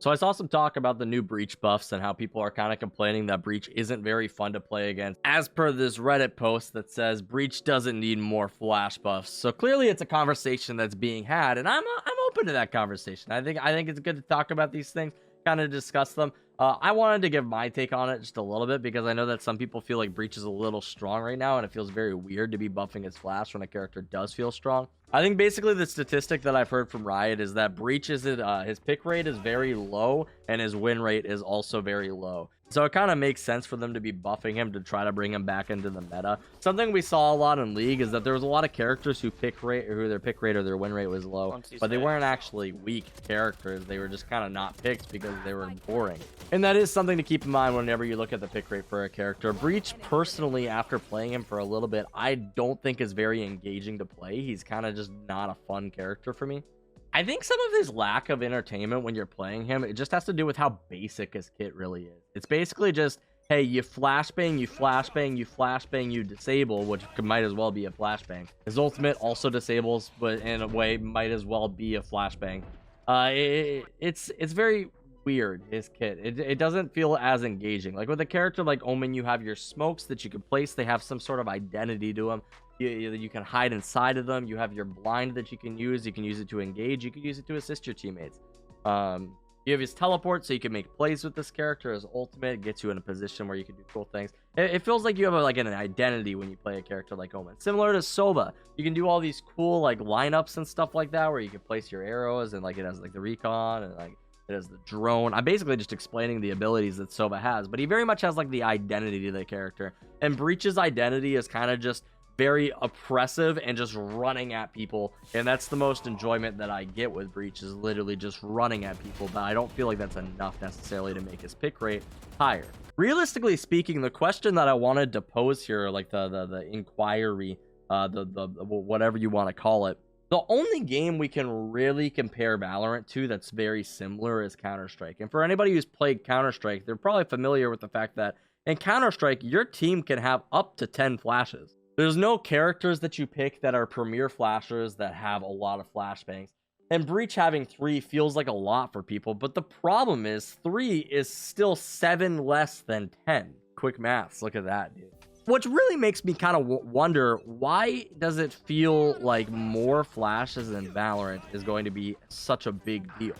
So I saw some talk about the new Breach buffs and how people are kind of complaining that Breach isn't very fun to play against. As per this Reddit post that says Breach doesn't need more flash buffs. So clearly it's a conversation that's being had, and I'm open to that conversation. I think it's good to talk about these things, kind of discuss them. I wanted to give my take on it just a little bit because I know that some people feel like Breach is a little strong right now, and it feels very weird to be buffing his flash when a character does feel strong. I think basically the statistic that I've heard from Riot is that Breach is his pick rate is very low and his win rate is also very low. So it kind of makes sense for them to be buffing him to try to bring him back into the meta. Something we saw a lot in League is that there was a lot of characters who their pick rate or their win rate was low, but they weren't actually weak characters. They were just kind of not picked because they were boring. And that is something to keep in mind whenever you look at the pick rate for a character. Breach, personally, after playing him for a little bit, I don't think is very engaging to play. He's kind of just not a fun character for me. I think some of his lack of entertainment when you're playing him, it just has to do with how basic his kit really is. It's basically just, hey, you flashbang, you flashbang, you flashbang, you disable, which might as well be a flashbang. His ultimate also disables, but in a way might as well be a flashbang. It's very weird, his kit. It doesn't feel as engaging. Like with a character like Omen, you have your smokes that you can place. They have some sort of identity to them. You can hide inside of them. You have your blind that you can use. You can use it to engage. You can use it to assist your teammates. You have his teleport, so you can make plays with this character. His ultimate gets you in a position where you can do cool things. It feels like you have like an identity when you play a character like Omen. Similar to Sova, you can do all these cool like lineups and stuff like that, where you can place your arrows and like it has like the recon and like it has the drone. I'm basically just explaining the abilities that Sova has, but he very much has like the identity to the character. And Breach's identity is kind of just very oppressive and just running at people, and that's the most enjoyment that I get with Breach, is literally just running at people. But I don't feel like that's enough necessarily to make his pick rate higher. Realistically speaking, the question that I wanted to pose here, like the inquiry, the whatever you want to call it, the only game we can really compare Valorant to that's very similar is CounterStrike. And for anybody who's played CounterStrike, they're probably familiar with the fact that in CounterStrike, your team can have up to 10 flashes. There's no characters that you pick that are premier flashers that have a lot of flashbangs. And Breach having 3 feels like a lot for people, but the problem is 3 is still 7 less than 10. Quick maths, look at that, dude. Which really makes me kind of wonder, why does it feel like more flashes in Valorant is going to be such a big deal?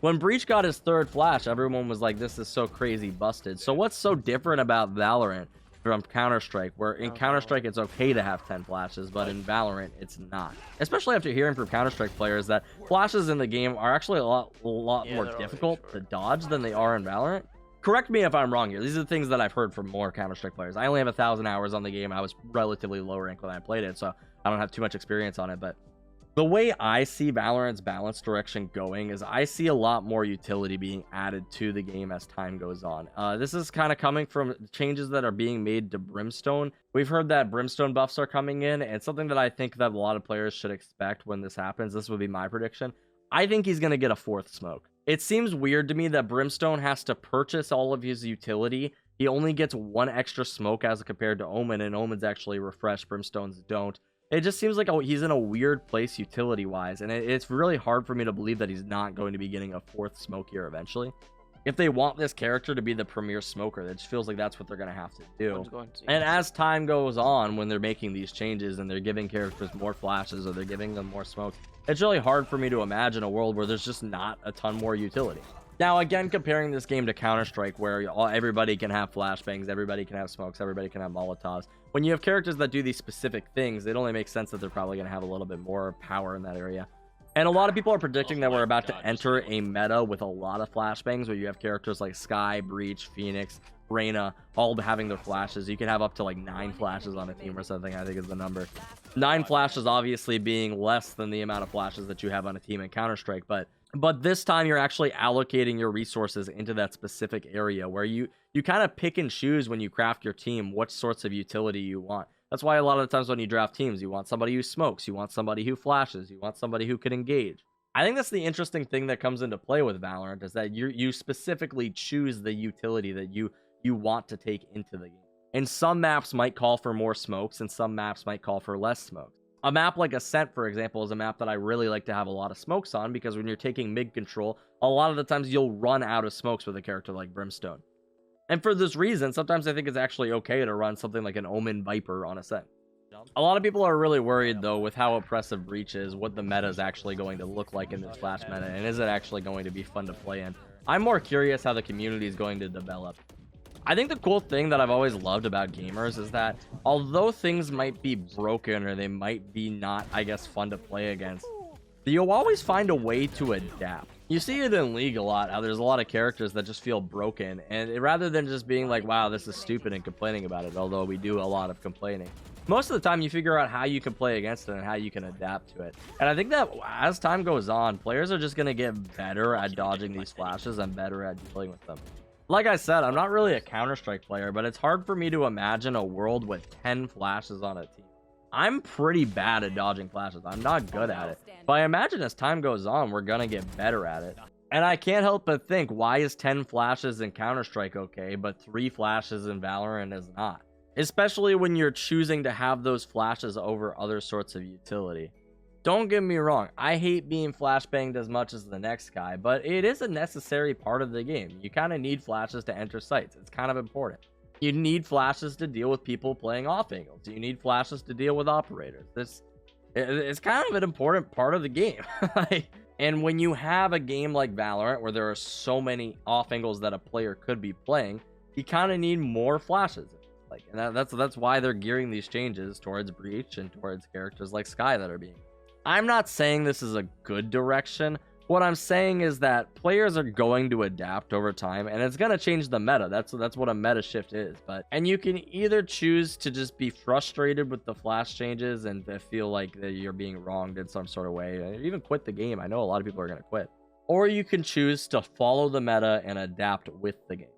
When Breach got his 3rd flash, everyone was like, this is so crazy busted. So what's so different about Valorant from CounterStrike, where in CounterStrike it's okay to have 10 flashes, but in Valorant it's not? Especially after hearing from CounterStrike players that flashes in the game are actually a lot more difficult to dodge than they are in Valorant. Correct me if I'm wrong here. These are the things that I've heard from more Counter-Strike players. I only have 1,000 hours on the game. I was relatively low rank when I played it, so I don't have too much experience on it. But the way I see Valorant's balance direction going is I see a lot more utility being added to the game as time goes on. This is kind of coming from changes that are being made to Brimstone. We've heard that Brimstone buffs are coming in, and something that I think that a lot of players should expect when this happens. This would be my prediction. I think he's going to get a 4th smoke. It seems weird to me that Brimstone has to purchase all of his utility. He only gets 1 extra smoke as compared to Omen, and Omen's actually refreshed. Brimstone's don't. It just seems like he's in a weird place utility-wise, and it's really hard for me to believe that he's not going to be getting a 4th smoke here eventually. If they want this character to be the premier smoker, it just feels like that's what they're going to have to do. And as time goes on, when they're making these changes and they're giving characters more flashes or they're giving them more smokes, it's really hard for me to imagine a world where there's just not a ton more utility. Now, again, comparing this game to Counter-Strike, where everybody can have flashbangs, everybody can have smokes, everybody can have Molotovs. When you have characters that do these specific things, it only makes sense that they're probably going to have a little bit more power in that area. And a lot of people are predicting that we're about to enter a meta with a lot of flashbangs, where you have characters like Skye, Breach, Phoenix, Reyna, all having their flashes. You can have up to like 9 flashes on a team or something, I think is the number. 9 flashes obviously being less than the amount of flashes that you have on a team in Counter-Strike, but this time you're actually allocating your resources into that specific area where you kind of pick and choose when you craft your team what sorts of utility you want. That's why a lot of the times when you draft teams, you want somebody who smokes, you want somebody who flashes, you want somebody who can engage. I think that's the interesting thing that comes into play with Valorant, is that you specifically choose the utility that you want to take into the game. And some maps might call for more smokes, and some maps might call for less smokes. A map like Ascent, for example, is a map that I really like to have a lot of smokes on, because when you're taking mid control, a lot of the times you'll run out of smokes with a character like Brimstone. And for this reason, sometimes I think it's actually okay to run something like an Omen Viper on Ascent. A lot of people are really worried, though, with how oppressive Breach is, what the meta is actually going to look like in this Flash meta, and is it actually going to be fun to play in? I'm more curious how the community is going to develop. I think the cool thing that I've always loved about gamers is that although things might be broken or they might be not, I guess, fun to play against, you'll always find a way to adapt. You see it in League a lot, how there's a lot of characters that just feel broken, and rather than just being like, wow, this is stupid and complaining about it, although we do a lot of complaining, most of the time you figure out how you can play against it and how you can adapt to it. And I think that as time goes on, players are just going to get better at dodging these flashes and better at dealing with them. Like I said, I'm not really a CounterStrike player, but it's hard for me to imagine a world with 10 flashes on a team. I'm pretty bad at dodging flashes. I'm not good at it. But I imagine as time goes on, we're going to get better at it. And I can't help but think, why is 10 flashes in CounterStrike okay, but 3 flashes in Valorant is not? Especially when you're choosing to have those flashes over other sorts of utility. Don't get me wrong, I hate being flashbanged as much as the next guy, but it is a necessary part of the game. You kind of need flashes to enter sites. It's kind of important. You need flashes to deal with people playing off angles. You need flashes to deal with operators. It's kind of an important part of the game. And when you have a game like Valorant, where there are so many off angles that a player could be playing, you kind of need more flashes. And that's why they're gearing these changes towards Breach and towards characters like Skye that are being. I'm not saying this is a good direction. What I'm saying is that players are going to adapt over time, and it's going to change the meta. That's what a meta shift is. And you can either choose to just be frustrated with the flash changes and feel like that you're being wronged in some sort of way, or even quit the game. I know a lot of people are going to quit. Or you can choose to follow the meta and adapt with the game.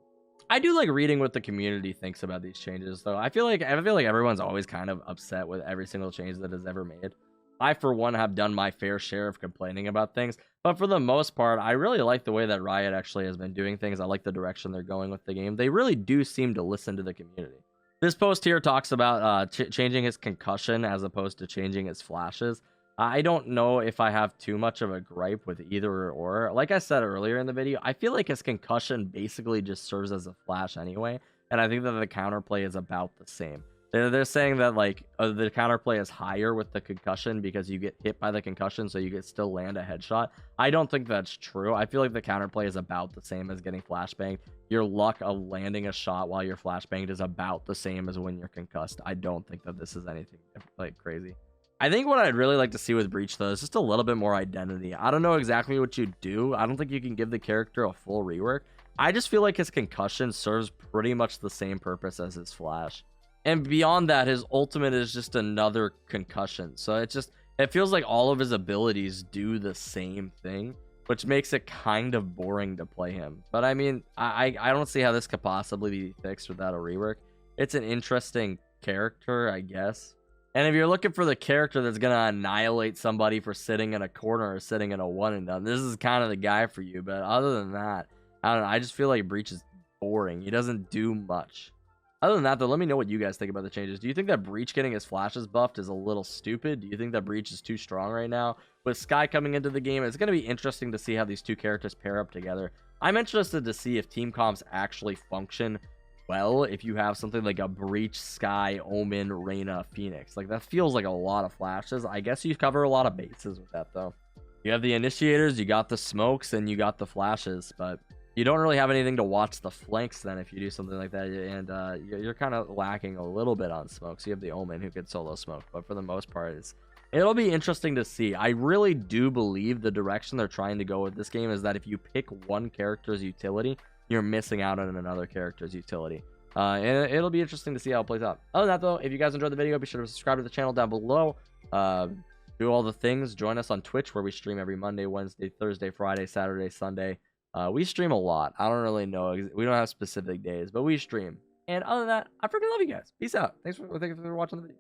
I do like reading what the community thinks about these changes, though. I feel like everyone's always kind of upset with every single change that is ever made. I, for one, have done my fair share of complaining about things, but for the most part, I really like the way that Riot actually has been doing things. I like the direction they're going with the game. They really do seem to listen to the community. This post here talks about changing his concussion as opposed to changing his flashes. I don't know if I have too much of a gripe with either or. Like I said earlier in the video, I feel like his concussion basically just serves as a flash anyway, and I think that the counterplay is about the same. They're saying that like the counterplay is higher with the concussion because you get hit by the concussion, so you can still land a headshot. I don't think that's true. I feel like the counterplay is about the same as getting flashbanged. Your luck of landing a shot while you're flashbanged is about the same as when you're concussed. I don't think that this is anything like crazy. I think what I'd really like to see with Breach, though, is just a little bit more identity. I don't know exactly what you do. I don't think you can give the character a full rework. I just feel like his concussion serves pretty much the same purpose as his flash. And beyond that, his ultimate is just another concussion. So it feels like all of his abilities do the same thing, which makes it kind of boring to play him. But I mean, I don't see how this could possibly be fixed without a rework. It's an interesting character, I guess. And if you're looking for the character that's going to annihilate somebody for sitting in a corner or sitting in a one and done, this is kind of the guy for you. But other than that, I don't know. I just feel like Breach is boring. He doesn't do much. Other than that, though, let me know what you guys think about the changes. Do you think that Breach getting his flashes buffed is a little stupid? Do you think that Breach is too strong right now? With Skye coming into the game, it's going to be interesting to see how these two characters pair up together. I'm interested to see if team comps actually function well if you have something like a Breach, Skye, Omen, Reyna, Phoenix. Like, that feels like a lot of flashes. I guess you cover a lot of bases with that, though. You have the initiators, you got the smokes, and you got the flashes, but you don't really have anything to watch the flanks then if you do something like that, and you're kind of lacking a little bit on smokes. You have the Omen who could solo smoke, but for the most part, it'll be interesting to see. I really do believe the direction they're trying to go with this game is that if you pick one character's utility, you're missing out on another character's utility. And it'll be interesting to see how it plays out. Other than that, though, if you guys enjoyed the video, be sure to subscribe to the channel down below. Do all the things. Join us on Twitch, where we stream every Monday, Wednesday, Thursday, Friday, Saturday, Sunday. We stream a lot. I don't really know. We don't have specific days, but we stream. And other than that, I freaking love you guys. Peace out. Thanks for watching the video.